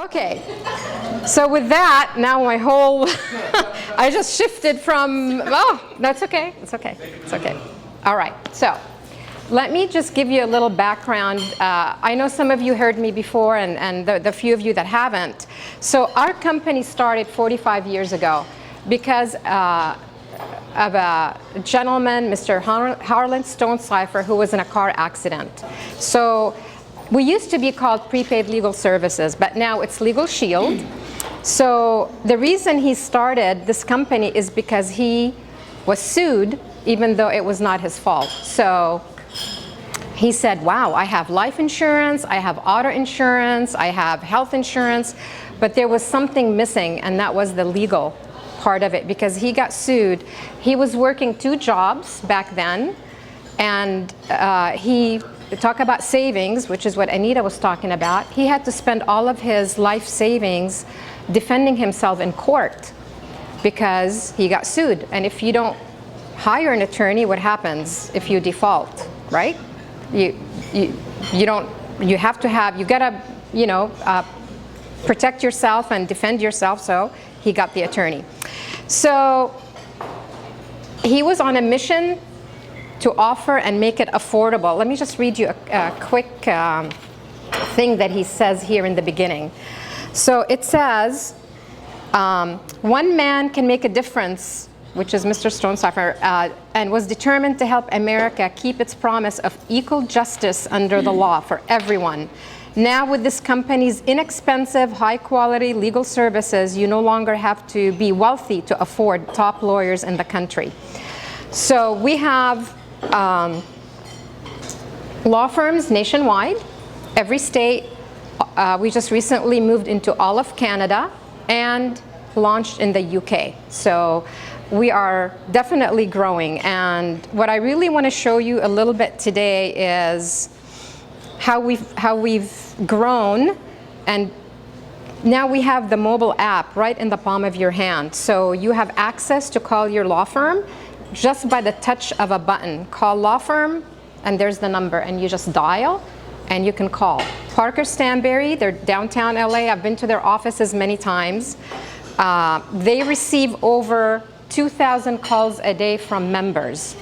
Okay, so with that, now my whole, I just shifted from, oh, that's okay, it's okay, it's okay. All right, so let me just give you a little background. I know some of you heard me before, and the few of you that haven't. So our company started 45 years ago because of a gentleman, Mr. Harlan Stonecipher, who was in a car accident. So we used to be called Prepaid Legal Services, but now it's Legal Shield. So the reason he started this company is because he was sued, even though it was not his fault. So he said, wow, I have life insurance, I have auto insurance, I have health insurance, but there was something missing, and that was the legal part of it, because he got sued. He was working 2 jobs back then, and he talk about savings, which is what Anita was talking about. He had to spend all of his life savings defending himself in court because he got sued. And if you don't hire an attorney, what happens if you default, right? You have to have, you gotta, protect yourself and defend yourself, so he got the attorney. So he was on a mission to offer and make it affordable. Let me just read you a quick thing that he says here in the beginning. So it says, one man can make a difference, which is Mr. Stonecipher, and was determined to help America keep its promise of equal justice under the law for everyone. Now with this company's inexpensive, high-quality legal services, you no longer have to be wealthy to afford top lawyers in the country. So we have law firms nationwide, every state. We just recently moved into all of Canada and launched in the UK. So we are definitely growing. And what I really want to show you a little bit today is how we've grown, and now we have the mobile app right in the palm of your hand. So you have access to call your law firm just by the touch of a button. Call law firm, and there's the number, and you just dial and you can call. Parker Stanberry, they're downtown LA. I've been to their offices many times. They receive over 2,000 calls a day from members.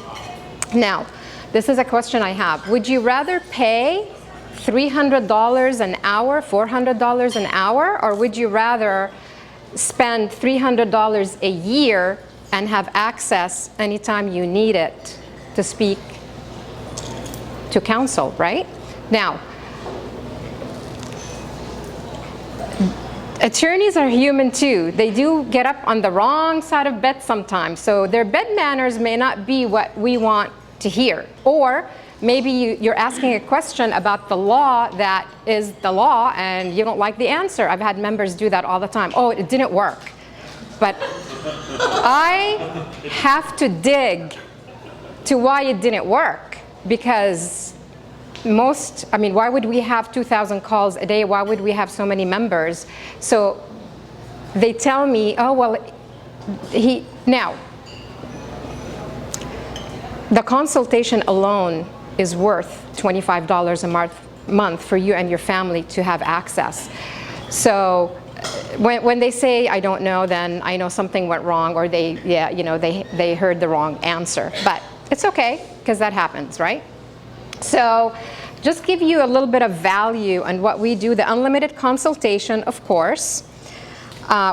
Now, this is a question I have. Would you rather pay $300 an hour, $400 an hour, or would you rather spend $300 a year and have access anytime you need it to speak to counsel, right? Now, attorneys are human too. They do get up on the wrong side of bed sometimes. So their bed manners may not be what we want to hear. Or maybe you're asking a question about the law that is the law and you don't like the answer. I've had members do that all the time. Oh, it didn't work. But I have to dig to why it didn't work, because why would we have 2,000 calls a day? Why would we have so many members? So they tell me, oh, well, now, the consultation alone is worth $25 a month for you and your family to have access. So when they say, I don't know, then I know something went wrong, or they heard the wrong answer. But it's okay, because that happens, right? So just give you a little bit of value on what we do. The unlimited consultation, of course.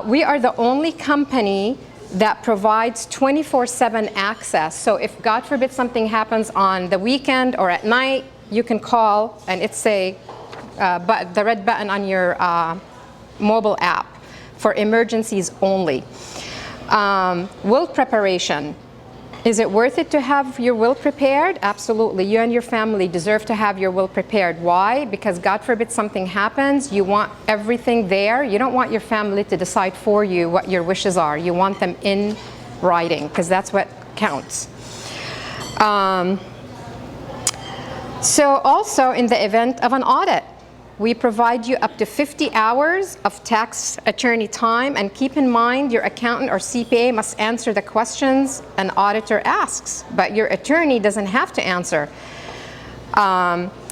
We are the only company that provides 24/7 access. So if, God forbid, something happens on the weekend or at night, you can call, and it's the red button on your mobile app for emergencies only. Will preparation. Is it worth it to have your will prepared? Absolutely. You and your family deserve to have your will prepared. Why? Because God forbid something happens, you want everything there. You don't want your family to decide for you what your wishes are. You want them in writing, because that's what counts. So also, in the event of an audit, we provide you up to 50 hours of tax attorney time, and keep in mind your accountant or CPA must answer the questions an auditor asks, but your attorney doesn't have to answer.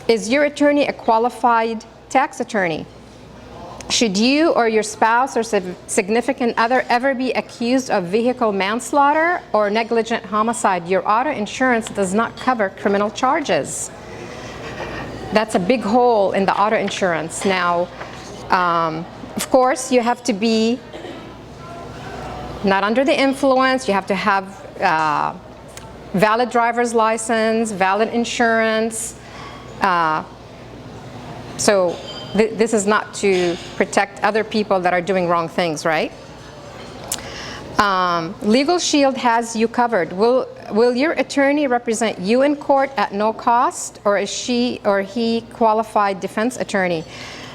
Is your attorney a qualified tax attorney? Should you or your spouse or significant other ever be accused of vehicle manslaughter or negligent homicide, your auto insurance does not cover criminal charges. That's a big hole in the auto insurance. Now, of course, you have to be not under the influence. You have to have valid driver's license, valid insurance. So this is not to protect other people that are doing wrong things, right? Legal Shield has you covered. Will your attorney represent you in court at no cost, or is she or he qualified defense attorney?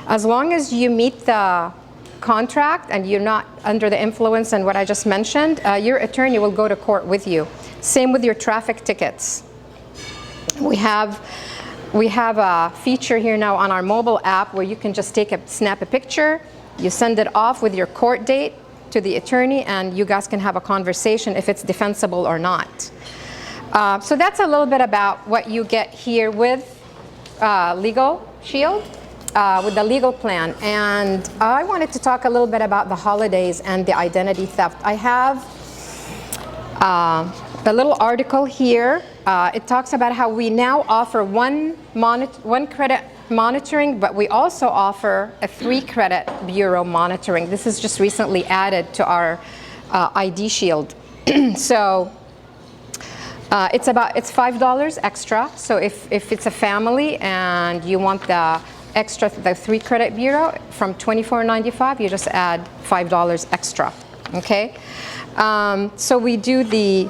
As long as you meet the contract and you're not under the influence and what I just mentioned, your attorney will go to court with you. Same with your traffic tickets. We have a feature here now on our mobile app where you can just snap a picture, you send it off with your court date to the attorney, and you guys can have a conversation if it's defensible or not. So that's a little bit about what you get here with Legal Shield, with the legal plan. And I wanted to talk a little bit about the holidays and the identity theft. I have the little article here. It talks about how we now offer one credit monitoring, but we also offer a 3 credit bureau monitoring. This is just recently added to our ID Shield. So it's $5 extra. So if it's a family and you want the 3 credit bureau from $24.95, you just add $5 extra. Okay. So we do the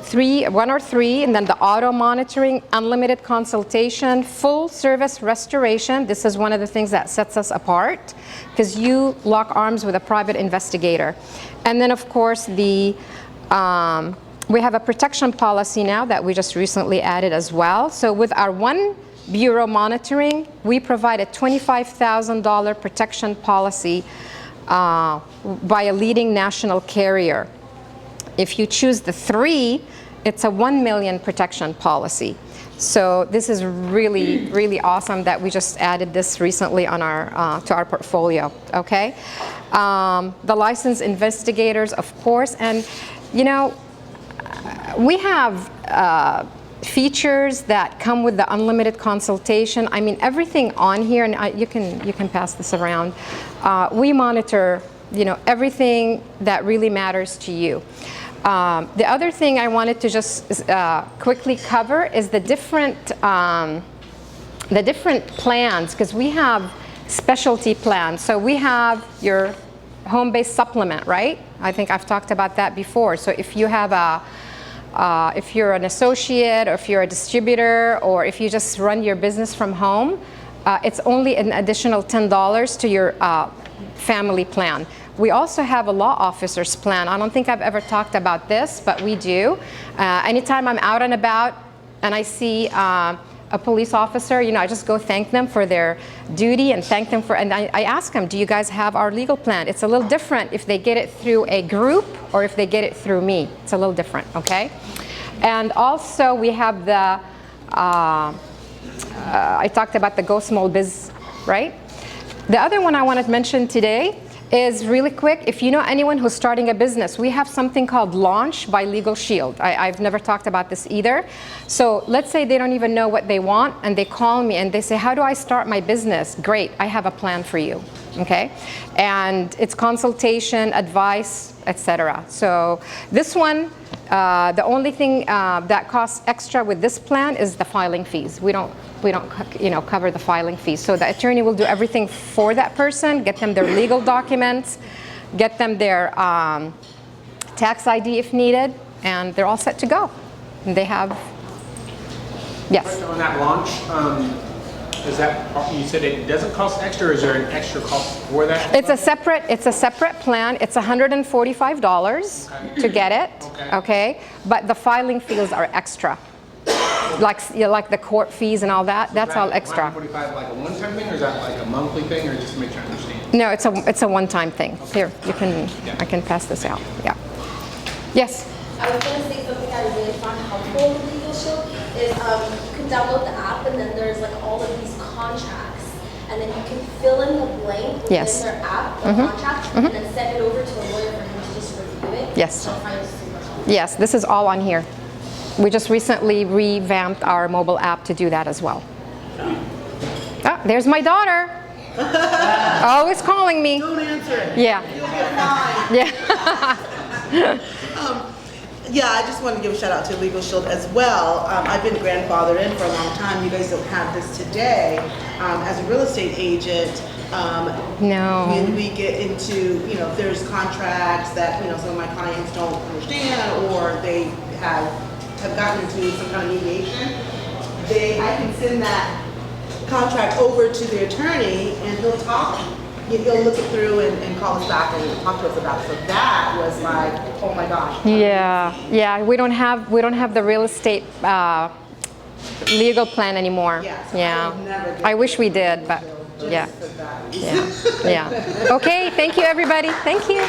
1 or 3, and then the auto monitoring, unlimited consultation, full service restoration. This is one of the things that sets us apart, because you lock arms with a private investigator. And then of course we have a protection policy now that we just recently added as well. So with our 1 bureau monitoring, we provide a $25,000 protection policy by a leading national carrier. If you choose the 3, it's a $1 million protection policy. So this is really, really awesome that we just added this recently on our to our portfolio. Okay, the licensed investigators, of course, and you know, we have features that come with the unlimited consultation. I mean, everything on here, and you can pass this around. We monitor, you know, everything that really matters to you. The other thing I wanted to just quickly cover is the different plans, because we have specialty plans. So we have your home-based supplement, right? I think I've talked about that before. So if you have if you're an associate, or if you're a distributor, or if you just run your business from home, it's only an additional $10 to your family plan. We also have a law officer's plan. I don't think I've ever talked about this, but we do. Anytime I'm out and about and I see a police officer, you know, I just go thank them for their duty and thank them for, and I ask them, do you guys have our legal plan? It's a little different if they get it through a group or if they get it through me. It's a little different, okay? And also we have the, I talked about the Go Small Biz, right? The other one I wanted to mention today is really quick. If you know anyone who's starting a business, we have something called Launch by Legal Shield. I've never talked about this either. So let's say they don't even know what they want, and they call me and they say, how do I start my business? Great, I have a plan for you, okay? And it's consultation, advice, etc. So this one, the only thing that costs extra with this plan is the filing fees. We don't you know, cover the filing fees. So the attorney will do everything for that person, get them their legal documents, get them their tax ID if needed, and they're all set to go. And they have, yes? On that Launch, is that, you said it doesn't cost extra, or is there an extra cost for that? It's a separate plan. It's $145 to get it, okay? But the filing fees are extra. Like the court fees and all that, so that's all extra. $145 like a one-time thing, or is that like a monthly thing, or just to make sure I understand? No, it's a one-time thing. Here, you can, I can pass this out. Yeah. Yes. I was going to say something I really found helpful with Legal Shield is you can download the app, and then there's like all of these contracts and then you can fill in the blank Yes. within their app, the contract, and then send it over to a lawyer for him to just review it. Yes. So I find it super helpful. Yes, this is all on here. We just recently revamped our mobile app to do that as well. Ah, there's my daughter. Always calling me. Don't answer it. Yeah. You'll get fined. Yeah. Yeah, I just want to give a shout out to Legal Shield as well. I've been grandfathered in for a long time. You guys don't have this today. As a real estate agent, No. when we get into, you know, if there's contracts that, you know, some of my clients don't understand, or they have gotten into some kind of mediation, I can send that contract over to the attorney, and he'll look it through and call us back and talk to us about it. So that was like, oh my gosh. Yeah. We don't have the real estate legal plan anymore. Yes, Yeah. I would never get I wish we did, but just yeah. for that. Yeah. Okay. Thank you, everybody. Thank you.